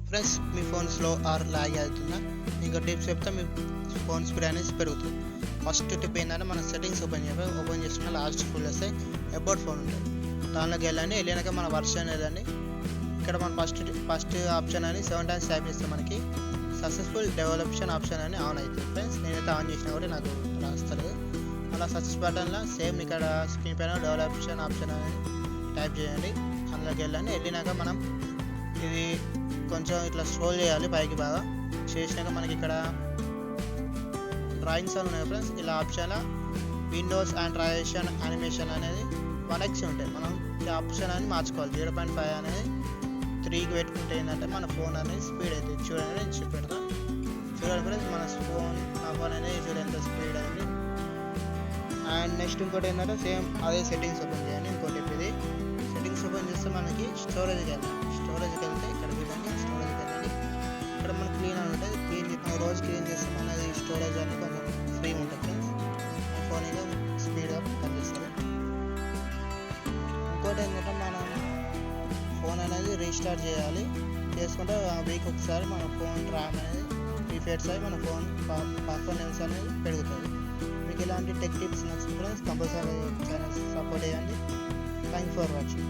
Friends మీ phone slow or lag అవుతుందా? మీకు టిప్స్ చెప్తే మీ ఫోన్ స్పీడ్ అనేది పెరుగుతుంది. ఫస్ట్ టిప్ ఏంటంటే మన సెట్టింగ్స్ ఓపెన్ చేస్తున్న లాస్ట్ ఫుల్ వస్తే అబౌట్ ఫోన్ ఉంటుంది. దానిలోకి వెళ్ళాక మన వర్షన్ వెళ్ళండి. ఇక్కడ మన ఫస్ట్ ఆప్షన్ అని 7 టైమ్స్ టైప్ చేస్తే మనకి సక్సెస్ఫుల్ డెవలప్షన్ ఆప్షన్ అని ఆన్ అవుతుంది. ఫ్రెండ్స్ నేనైతే ఆన్ చేసినా కూడా నాకు రాస్తలేదు. అలా సక్సెస్ బటన్లో సేమ్ ఇక్కడ స్క్రీన్ పైన డెవలప్షన్ ఆప్షన్ అని టైప్ చేయండి. అందులోకి వెళ్ళినాక మనం ఇది కొంచెం ఇట్లా స్క్రోల్ చేయాలి పైకి బాగా. చేసినాక మనకి ఇక్కడ డ్రాయింగ్స్ అని ఉన్నాయి ఫ్రెండ్స్. ఇలా ఆప్షన్లో విండోస్ అండ్ ట్రాన్సిషన్ యానిమేషన్ అనేది 1x ఉంటాయి. మనం ఈ ఆప్షన్ అని మార్చుకోవాలి. 0.5 అనేది 3కి పెట్టుకుంటే ఏంటంటే మన ఫోన్ అనేది స్పీడ్ అవుతుంది. చూడండి నేను చూపెడతా. చూడండి ఫ్రెండ్స్ నా ఫోన్ అనేది చూడండి ఎంత స్పీడ్ అయింది. అండ్ నెక్స్ట్ ఇంకోటి ఏంటంటే సేమ్ అదే సెట్టింగ్స్ ఓపెన్ చేయండి. ఇంకోటి ఇది సెట్టింగ్స్ ఓపెన్ చేస్తే మనకి స్టోరేజ్కి వెళ్తే ఇక్కడ చూడండి స్టోరేజ్కి వెళ్ళండి. ఇక్కడ మనకి క్లీన్ అని ఉంటుంది. రోజు క్లీన్ చేస్తే మనది స్టోరేజ్ అనేది కొంచెం ఫ్రీ ఉంటుంది ఫ్రెండ్స్. ఆ ఫోన్ ఏదో స్పీడ్గా పనిచేస్తుంది. ఇంకోటి ఏంటంటే మనం ఫోన్ అనేది రీస్టార్ట్ చేయాలి. చేసుకుంటే వీక్ ఒకసారి మన ఫోన్ ర్యామ్ అనేది రీఫ్రెష్ అయ్యి మన ఫోన్ పర్ఫార్మెన్స్ అనేది పెరుగుతుంది. మీకు ఇలాంటి టెక్ టిప్స్ నచ్చిన ఫ్రెండ్స్ కంపల్సరీ ఛానల్ సపోర్ట్ చేయండి. Thank for watching.